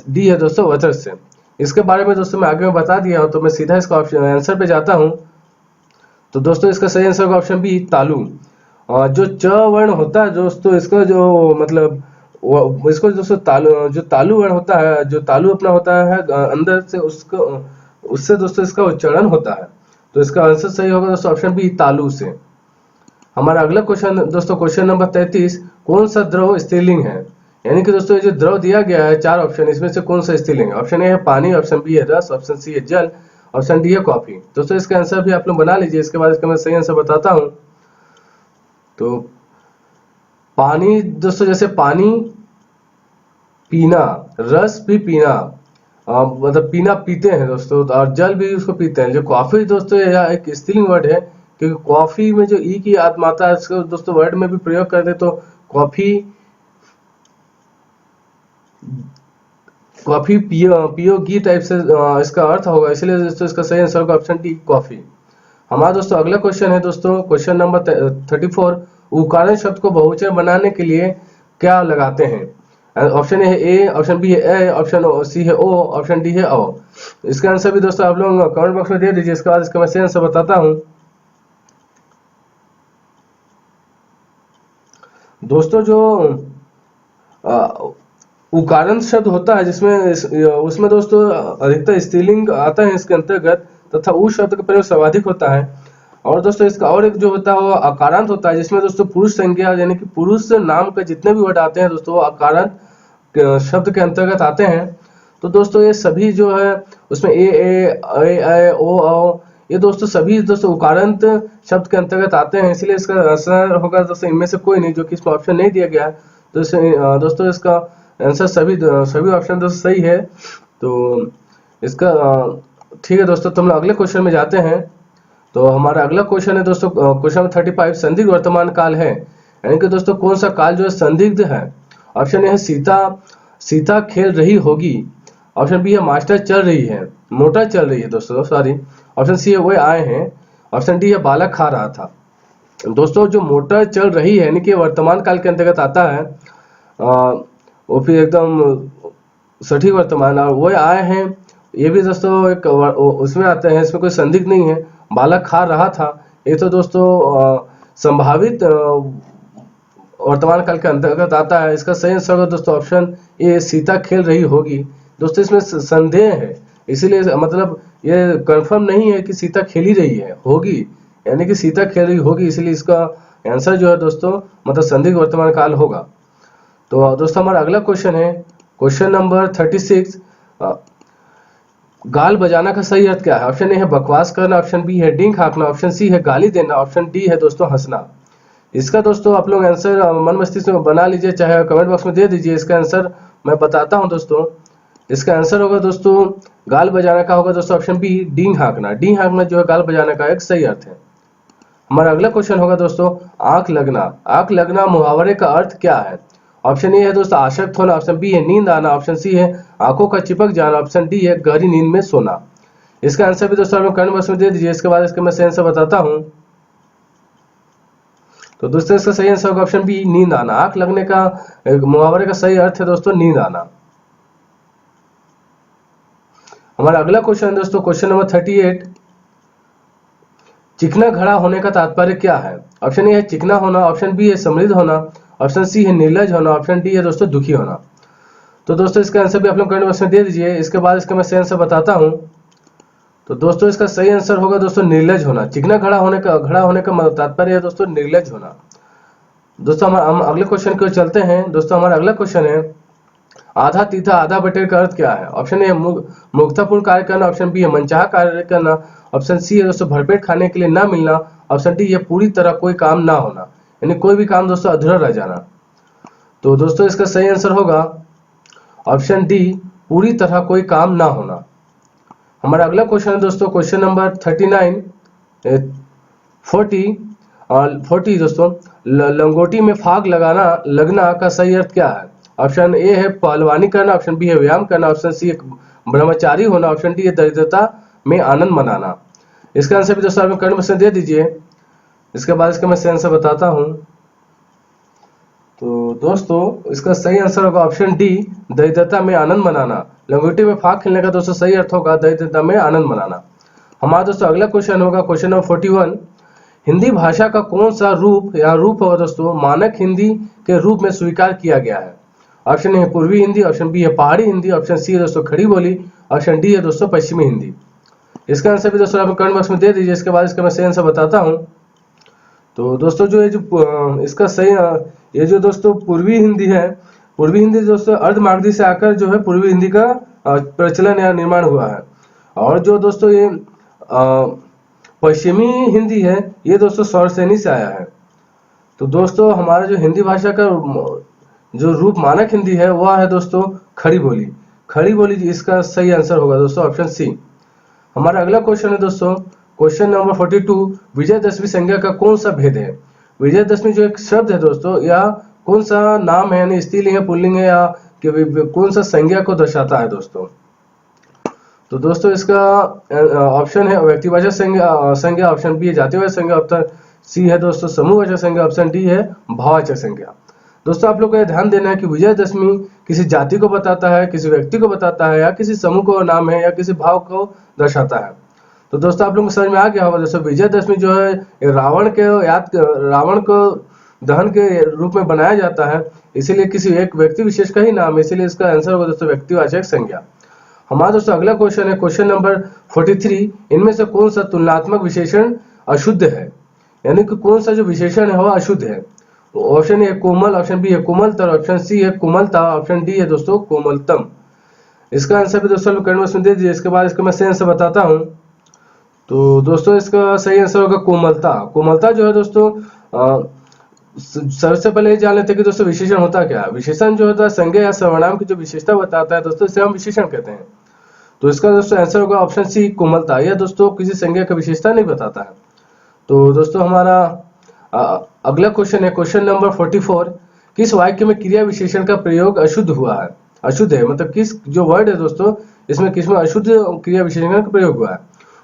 डी है दोस्तों वथर से। इसके बारे में दोस्तों मैं आगे में बता दिया हूं, तो मैं सीधा इसका ऑप्शन आंसर पे जाता हूं। तो दोस्तों इसका सही आंसर ऑप्शन बी तालु। जो च वर्ण होता है दोस्तों, इसका जो मतलब इसको दोस्तों जो तालु वर्ण होता है, जो तालु अपना होता है अंदर से, उसको उससे दोस्तों इसका उच्चारण होता है। तो इसका आंसर सही होगा दोस्तों ऑप्शन बी, तालु से। हमारा अगला क्वेश्चन दोस्तों, क्वेश्चन नंबर 33, कौन सा द्रव स्त्रीलिंग है? यानी कि दोस्तों ये जो द्रव दिया गया है 4 ऑप्शन, इसमें से कौन सा स्त्रीलिंग है? ऑप्शन ए है पानी, ऑप्शन बी है रस, ऑप्शन सी है जल, ऑप्शन डी है कॉफी। दोस्तों इसका आंसर भी आप लोग बना लीजिए, इसके बाद इसका मैं सही आंसर बताता हूं। तो पानी दोस्तों, जैसे पानी पीना, रस भी पीना, मतलब पीना पीते हैं दोस्तों, और जल भी उसको पीते हैं। जो कॉफी दोस्तों यह एक स्त्रीलिंग वर्ड है, क्योंकि कॉफी में जो ई की आत्माता है इसको दोस्तों वर्ड में भी प्रयोग कर दे तो कॉफी, कॉफी पियोगी टाइप से इसका अर्थ होगा, इसलिए दोस्तों इसका सही आंसर होगा ऑप्शन डी, कॉफी। हमारा दोस्तों अगला क्वेश्चन है दोस्तों, क्वेश्चन नंबर 34, उकारण शब्द को बहुवचन बनाने के लिए क्या लगाते हैं? ऑप्शन ए, ऑप्शन बी है ए, ऑप्शन सी है ओ, ऑप्शन डी है ओ। इसका आंसर भी दोस्तों आप लोग कमेंट बॉक्स में दे दीजिए, इसके बाद इसका मैं सही आंसर बताता हूं। दोस्तों जो उकारण शब्द होता है जिसमें उसमें दोस्तों अधिकतर स्त्रीलिंग आता है इसके अंतर्गत, तथा उस शब्द का प्रयोग सर्वाधिक होता है। और दोस्तों इसका और एक जो होता है वो अकारांत होता है, जिसमें दोस्तों पुरुष संज्ञा यानी कि पुरुष नाम का जितने भी वर्ड आते हैं दोस्तों वो अकारांत शब्द के अंतर्गत आते हैं। तो दोस्तों ये सभी जो है उसमें ए ओ ये दोस्तों सभी दोस्तों उकारांत शब्द के अंतर्गत आते हैं, इसलिए इसका आंसर होगा दोस्तों इनमें से कोई नहीं, जो कि इसमें ऑप्शन नहीं दिया गया है। तो दोस्तों इसका आंसर सभी ऑप्शन दोस्तों सही है। तो इसका ठीक है दोस्तों, तो हम अगले क्वेश्चन में जाते हैं। तो हमारा अगला क्वेश्चन है दोस्तों, क्वेश्चन नंबर 35, संदिग्ध वर्तमान काल है, यानी कि दोस्तों कौन सा काल जो है संदिग्ध है? ऑप्शन ए है सीता खेल रही होगी, ऑप्शन बी है मास्टर चल रही है, मोटर चल रही है दोस्तों, सॉरी, ऑप्शन सी है वे आए हैं, ऑप्शन डी है बालक खा रहा था। दोस्तों जो मोटर चल रही है यानी कि वर्तमान काल के अंतर्गत आता है, वो फिर एकदम सटीक वर्तमान, और वो आए हैं ये भी दोस्तों एक उसमें आते हैं, इसमें कोई संदिग्ध नहीं है। बालक खा रहा था, ये तो दोस्तों संभावित वर्तमान काल के अंतर्गत आता है। इसका सही आंसर होगा दोस्तों ऑप्शन ए, सीता खेल रही होगी। दोस्तों इसमें संदेह है, इसीलिए मतलब ये कंफर्म नहीं है कि सीता खेली रही है, होगी यानी कि सीता खेल रही होगी, इसलिए इसका आंसर जो है दोस्तों मतलब संदिग्ध वर्तमान काल होगा। तो दोस्तों हमारा अगला क्वेश्चन है क्वेश्चन नंबर 36, गाल बजाना का सही अर्थ क्या है? ऑप्शन ए है बकवास करना, ऑप्शन बी है डींग हाँकना, ऑप्शन सी है गाली देना, ऑप्शन डी है दोस्तों हंसना। इसका दोस्तों आप लोग आंसर मन मस्तिष्क में बना लीजिए, चाहे कमेंट बॉक्स में दे दीजिए। इसका आंसर मैं बताता हूं दोस्तों, इसका आंसर होगा दोस्तों गाल बजाना का होगा दोस्तों ऑप्शन बी, डींग हाँकना। डींग हाँकना जो है गाल बजाने का एक सही अर्थ है। हमारा अगला क्वेश्चन होगा दोस्तों आंख लगना। आंख लगना मुहावरे का अर्थ क्या है? ऑप्शन ए है दोस्तों आसक्त होना, ऑप्शन बी है नींद आना, ऑप्शन सी है आंखों का चिपक जाना, ऑप्शन डी है गहरी नींद में सोना। इसका आंसर भी दोस्तों कमेंट बॉक्स में दे दीजिए, इसके बाद इसका मैं सही आंसर बताता हूं। तो दोस्तों इसका सही आंसर होगा ऑप्शन बी, नींद आना। आंख लगने का मुहावरे का सही अर्थ है दोस्तों नींद आना। हमारा अगला क्वेश्चन दोस्तों क्वेश्चन नंबर 38, चिकना घड़ा होने का तात्पर्य क्या है? ऑप्शन ए है चिकना होना, ऑप्शन बी है समृद्ध होना, ऑप्शन सी है निर्लज होना, ऑप्शन डी है दोस्तों दुखी होना। तो दोस्तों इसका आंसर भी आप लोग कमेंट बॉक्स में दे दीजिए, इसके बाद इसका मैं सही आंसर बताता हूं। तो दोस्तों इसका सही आंसर होगा दोस्तों निर्लज होना। चिकना घड़ा होने का तात्पर्य है दोस्तों निर्लज होना। दोस्तों हम अगले क्वेश्चन की ओर चलते हैं। दोस्तों हमारा अगला क्वेश्चन है आधा तीथा आधा बटेर का अर्थ क्या है? ऑप्शन ए मूर्खतापूर्ण कार्य करना, ऑप्शन बी है मनचाहा कार्य करना, ऑप्शन सी है दोस्तों भरपेट खाने के लिए ना मिलना, ऑप्शन डी है पूरी तरह कोई काम ना होना, यानी कोई भी काम दोस्तों अधूरा रह जाना। तो दोस्तों इसका सही आंसर होगा ऑप्शन डी, पूरी तरह कोई काम ना होना। हमारा अगला क्वेश्चन है दोस्तों क्वेश्चन नंबर 40 दोस्तों, लंगोटी में फाग लगना का सही अर्थ क्या है? ऑप्शन ए है पहलवानी करना, ऑप्शन बी है व्यायाम करना, ऑप्शन सी है ब्रह्मचारी होना, ऑप्शन डी है दरिद्रता में आनंद मनाना। इसका आंसर भी दोस्तों आप कमेंट में दे दीजिए, इसके बाद इसका मैं सही आंसर बताता हूं। तो दोस्तों इसका सही आंसर होगा ऑप्शन डी, दरिद्रता में आनंद मनाना। लंगोटी में फाग खेलने का दोस्तों सही अर्थ होगा दरिद्रता में आनंद मनाना। हमारा दोस्तों अगला क्वेश्चन होगा क्वेश्चन नंबर 41, हिंदी भाषा का कौन सा रूप होगा दोस्तों मानक हिंदी के रूप में स्वीकार किया गया है? ऑप्शन ए है पूर्वी हिंदी, ऑप्शन बी है पहाड़ी हिंदी, ऑप्शन सी है दोस्तों खड़ी बोली, ऑप्शन डी है दोस्तों पश्चिमी हिंदी। इसका आंसर भी दोस्तों आप कमेंट बॉक्स में दे दीजिए। इसके बाद इसका मैं सही आंसर बताता हूँ। तो दोस्तों जो ये जो इसका सही ये जो दोस्तों पूर्वी हिंदी है, पूर्वी हिंदी दोस्तों अर्धमागधी से आकर जो है पूर्वी हिंदी का प्रचलन या निर्माण हुआ है। और जो दोस्तों ये पश्चिमी हिंदी है, ये दोस्तों सौरसेनी से आया है। तो दोस्तों हमारा जो हिंदी भाषा का जो रूप मानक हिंदी है वह है दोस्तों खड़ी बोली। खड़ी बोली इसका सही आंसर होगा दोस्तों ऑप्शन सी। हमारा अगला क्वेश्चन है दोस्तों क्वेश्चन नंबर 42, विजयदशमी संज्ञा का कौन सा भेद है। विजयदशमी जो एक शब्द है दोस्तों, या कौन सा नाम है, यानी स्त्रीलिंग है पुल्लिंग है, या कौन सा संज्ञा को दर्शाता है दोस्तों। तो दोस्तों इसका ऑप्शन है व्यक्तिवाचक संज्ञा, ऑप्शन बी है जातिवाचक संज्ञा, ऑप्शन सी है दोस्तों समूहवाचक संज्ञा, ऑप्शन डी है भाववाचक संज्ञा। दोस्तों आप लोग को यह ध्यान देना है कि विजयदशमी किसी जाति को बताता है, किसी व्यक्ति को बताता है, या किसी समूह को नाम है, या किसी भाव को दर्शाता है। तो दोस्तों आप लोगों को समझ में आ गया होगा। दोस्तों विजयदशमी जो है रावण को दहन के रूप में बनाया जाता है, इसीलिए किसी एक व्यक्ति विशेष का ही नाम है, इसीलिए इसका आंसर होगा दोस्तों व्यक्तिवाचक संज्ञा। हमारा दोस्तों अगला क्वेश्चन है क्वेश्चन नंबर 43, इनमें से कौन सा तुलनात्मक विशेषण अशुद्ध है, यानी कि कौन सा जो विशेषण है वह अशुद्ध है। ऑप्शन ए कोमल, ऑप्शन बी है कोमलतर, ऑप्शन सी है कोमलता, ऑप्शन डी है दोस्तों कोमलतम। इसका आंसर भी दोस्तों कमेंट बॉक्स में दे दीजिए। इसके बाद इसका मैं सही आंसर बताता हूँ। तो दोस्तों इसका सही आंसर होगा कोमलता। कोमलता जो है दोस्तों सबसे पहले ये जान लेते हैं कि दोस्तों विशेषण होता क्या है। विशेषण जो होता है संज्ञा या सर्वनाम की जो विशेषता बताता है दोस्तों, इसे हम विशेषण कहते हैं। तो इसका दोस्तों आंसर होगा ऑप्शन सी कोमलता। यह दोस्तों किसी संज्ञा का विशेषता नहीं बताता है। तो दोस्तों हमारा अगला क्वेश्चन है क्वेश्चन नंबर 44, किस वाक्य में क्रिया विशेषण का प्रयोग अशुद्ध हुआ है। अशुद्ध है मतलब किस जो वर्ड है दोस्तों, इसमें किसमें अशुद्ध क्रिया विशेषण का प्रयोग हुआ है।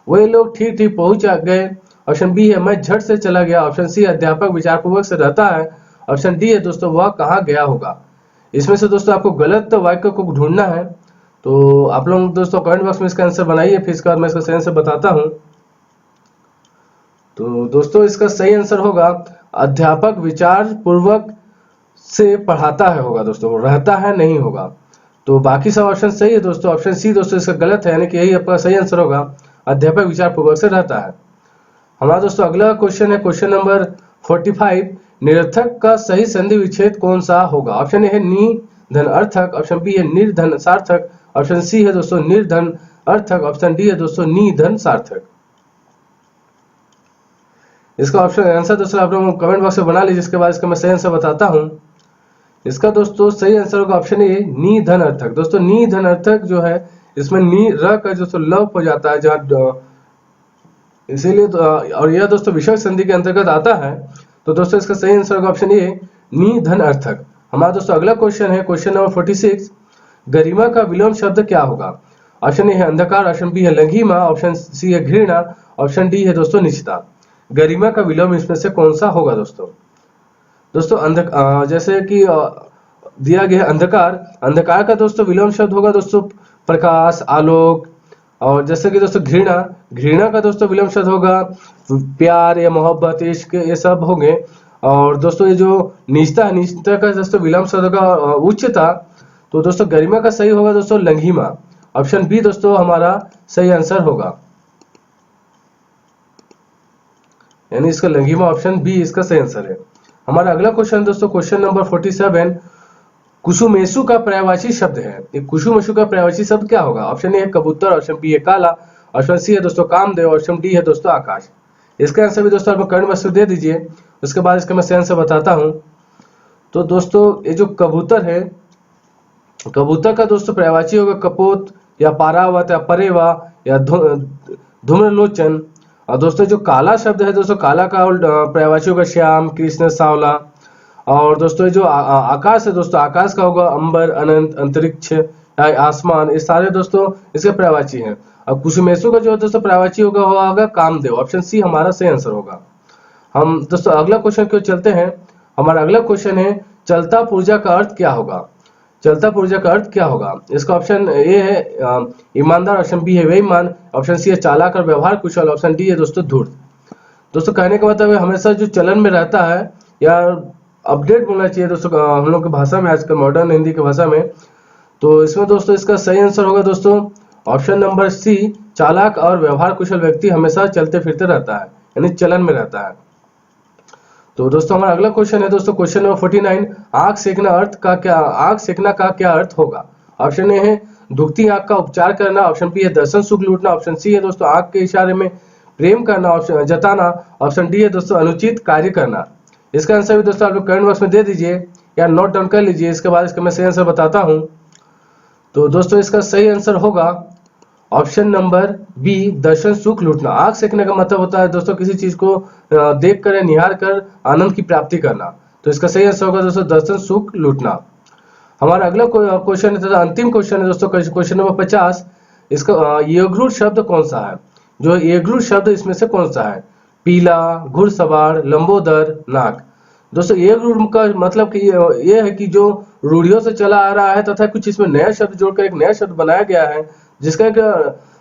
वही लोग ठीक ठीक पहुंच गए, ऑप्शन बी है मैं झट से चला गया, ऑप्शन सी अध्यापक विचारपूर्वक से रहता है, ऑप्शन डी है दोस्तों वह कहाँ गया होगा। इसमें से दोस्तों आपको गलत वाक्य को ढूंढना है। तो आप लोग दोस्तों कमेंट बॉक्स में इसका आंसर बनाइए, फिर इसके बाद मैं इसका सही आंसर बताता हूँ। तो दोस्तों इसका सही आंसर होगा अध्यापक विचार पूर्वक से पढ़ाता है होगा दोस्तों, रहता है नहीं होगा। तो बाकी सब ऑप्शन सही है दोस्तों। ऑप्शन सी दोस्तों इसका गलत है, यानी कि यही आपका सही आंसर होगा, अध्यापक विचार पूर्वक से रहता है। हमारा दोस्तों अगला क्वेश्चन है क्वेश्चन नंबर 45, निरर्थक का सही संधि विच्छेद कौन सा होगा। ऑप्शन ए है नि धन अर्थक, ऑप्शन बी है निर्धन सार्थक, ऑप्शन सी है दोस्तों निर्धन अर्थक, ऑप्शन डी है दोस्तों नि धन सार्थक। इसका ऑप्शन आंसर दोस्तों आप लोग कमेंट बॉक्स में बना लीजिए। इसके बाद इसका मैं सही आंसर बताता हूँ। इसका दोस्तों सही आंसर होगा ऑप्शन ए नि धन अर्थक। दोस्तों नि धन अर्थक जो है इसमें नि र का दोस्तों लव हो जाता है जहाँ, इसीलिए और यह दोस्तों विषय संधि के अंतर्गत आता है। तो दोस्तों इसका सही आंसर होगा ऑप्शन ए नि धन अर्थक। हमारा दोस्तों अगला क्वेश्चन है क्वेश्चन नंबर 46, गरिमा का विलोम शब्द क्या होगा। ऑप्शन ए है अंधकार, ऑप्शन बी है लंघिमा, ऑप्शन सी है घृणा, ऑप्शन डी है दोस्तों निश्चिता। गरिमा का विलोम इसमें से कौन सा होगा दोस्तों। दोस्तों जैसे कि दिया गया अंधकार, अंधकार का दोस्तों विलोम शब्द होगा दोस्तों प्रकाश आलोक। और जैसे कि दोस्तों घृणा, घृणा का दोस्तों विलोम शब्द होगा प्यार या मोहब्बत, इश्क, ये सब होंगे। और दोस्तों ये जो निष्ठा है, निष्ठा का दोस्तों विलोम शब्द होगा उच्चता। तो दोस्तों गरिमा का सही होगा दोस्तों लंघिमा। ऑप्शन बी दोस्तों हमारा सही आंसर होगा, यानी इसका लंघिमा ऑप्शन बी इसका सही आंसर है। हमारा अगला क्वेश्चन दोस्तों क्वेश्चन नंबर 47, कुसुमेशु का पर्यायवाची शब्द है। ये कुसुमेशु का पर्यायवाची शब्द क्या होगा। ऑप्शन ए है कबूतर, ऑप्शन बी है काला, ऑप्शन सी है दोस्तों कामदेव, ऑप्शन डी है दोस्तों आकाश। इसका आंसर भी दोस्तों आप कमेंट बॉक्स में दे दीजिए। उसके बाद इसका मैं सही आंसर बताता हूँ। तो दोस्तों ये जो कबूतर है, कबूतर का दोस्तों पर्यायवाची होगा कपोत या पारावत या परेवा या धूम्रलोचन। और दोस्तों जो काला शब्द है दोस्तों, काला का पर्यायवाची होगा श्याम, कृष्ण, सांवला। और दोस्तों जो आकाश है दोस्तों, आकाश का होगा अंबर, अनंत, अंतरिक्ष, आसमान। ये सारे दोस्तों इसके पर्यायवाची हैं। और कुसुमेशु का जो दोस्तों पर्यायवाची होगा कामदेव। ऑप्शन सी हमारा सही आंसर होगा। हम दोस्तों अगला क्वेश्चन क्यों चलते हैं। हमारा अगला क्वेश्चन है चलता पुर्जा का अर्थ क्या होगा। चलता पुर्जा का अर्थ क्या होगा। इसका ऑप्शन ए है ईमानदार, ऑप्शन बी है बेईमान, ऑप्शन सी है चालाक और व्यवहार कुशल, ऑप्शन डी है दोस्तों धूर्त। दोस्तों कहने का मतलब है हमेशा जो चलन में रहता है या अपडेट बोलना चाहिए दोस्तों हम लोग की भाषा में, आजकल मॉडर्न हिंदी की भाषा में। तो इसमें दोस्तों इसका सही आंसर होगा दोस्तों ऑप्शन नंबर सी, चालाक और व्यवहार कुशल व्यक्ति हमेशा चलते फिरते रहता है, यानी चलन में रहता है। तो दोस्तों हमारा अगला क्वेश्चन है दोस्तों क्वेश्चन नंबर 49, आग सेकना का क्या अर्थ होगा? ऑप्शन ए है दुखती आग का उपचार करना, ऑप्शन बी है दर्शन सुख लूटना, ऑप्शन सी है दोस्तों आग के इशारे में प्रेम करना, ऑप्शन जताना, ऑप्शन डी है दोस्तों अनुचित कार्य करना। इसका आंसर भी दोस्तों आप लोग कमेंट बॉक्स में दे दीजिए या नोट डाउन कर लीजिए, इसके बाद इसका मैं सही आंसर बताता हूँ। तो दोस्तों इसका सही आंसर होगा ऑप्शन नंबर बी, दर्शन सुख लूटना। आग सेकने का मतलब होता है दोस्तों किसी चीज को देख कर, निहार कर आनंद की प्राप्ति करना। तो इसका सही आंसर होगा दोस्तों दर्शन सुख लूटना। हमारा अगला क्वेश्चन है, अंतिम क्वेश्चन है दोस्तों क्वेश्चन नंबर 50, इसका येग्रुड शब्द कौन सा है? जो येग्रुड शब्द इसमें से कौन सा है? पीला, घुड़सवार, लंबोदर, नाक। दोस्तों येग्रुड का मतलब कि ये है कि जो रूढ़ियों से चला आ रहा है तथा कुछ इसमें नया शब्द जोड़कर एक नया शब्द बनाया गया है, जिसका एक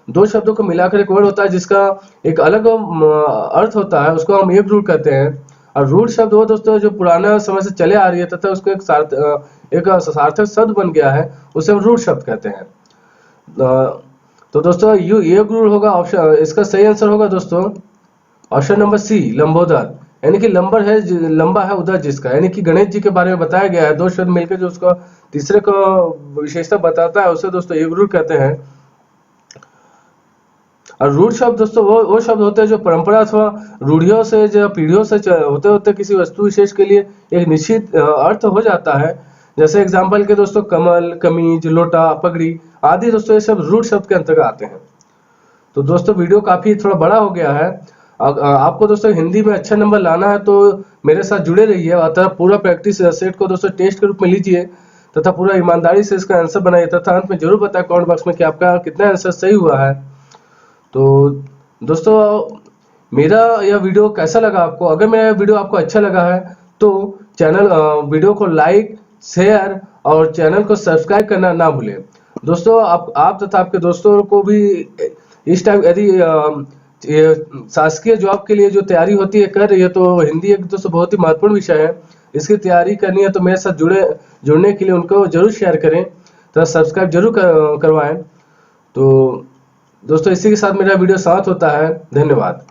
दो शब्दों को मिलाकर एक वर्ड होता है जिसका एक अलग अर्थ होता है, उसको हम येग्रुड कहते हैं। और रूढ़ शब्द वो दोस्तों जो पुराना समय से चले आ रही है तथा उसको एक सार्थक शब्द बन गया है, उसे हम रूढ़ शब्द कहते हैं। तो दोस्तों ये गुरु होगा ऑप्शन, इसका सही आंसर होगा दोस्तों ऑप्शन नंबर सी, लंबोदर। यानी कि लंबर है, लंबा है उधर जिसका, यानी कि गणेश जी के बारे में बताया गया है। दो शब्द मिलकर जो उसका तीसरे को विशेषता बताता है उसे दोस्तों ये गुरु कहते हैं। और रूढ़ शब्द दोस्तों वो शब्द होते हैं जो परंपरा अथवा रूढ़ियों से, जो पीढ़ियों से होते होते किसी वस्तु विशेष के लिए एक निश्चित अर्थ हो जाता है। जैसे एग्जाम्पल के दोस्तों कमल, कमीज, लोटा, पगड़ी आदि दोस्तों ये सब रूढ़ शब्द के अंतर्गत आते हैं। तो दोस्तों वीडियो काफी थोड़ा बड़ा हो गया है। आपको दोस्तों हिंदी में अच्छा नंबर लाना है तो मेरे साथ जुड़े रहिए, अतः पूरा प्रैक्टिस सेट को दोस्तों टेस्ट के रूप में लीजिए तथा पूरा ईमानदारी से इसका आंसर बनाइए तथा अंत में जरूर बताएं कमेंट बॉक्स में कि आपका कितना आंसर सही हुआ है। तो दोस्तों मेरा यह वीडियो कैसा लगा आपको? अगर मेरा वीडियो आपको अच्छा लगा है तो वीडियो को लाइक, शेयर और चैनल को सब्सक्राइब करना ना भूलें। दोस्तों आप तथा आपके दोस्तों को भी इस टाइम यदि शासकीय जॉब के लिए जो तैयारी होती है कर रही है, तो हिंदी एक दोस्तों बहुत ही महत्वपूर्ण विषय है, इसकी तैयारी करनी है तो मेरे साथ जुड़ने के लिए उनको जरूर शेयर करें तथा सब्सक्राइब जरूर करवाएं। तो दोस्तों इसी के साथ मेरा वीडियो समाप्त होता है। धन्यवाद।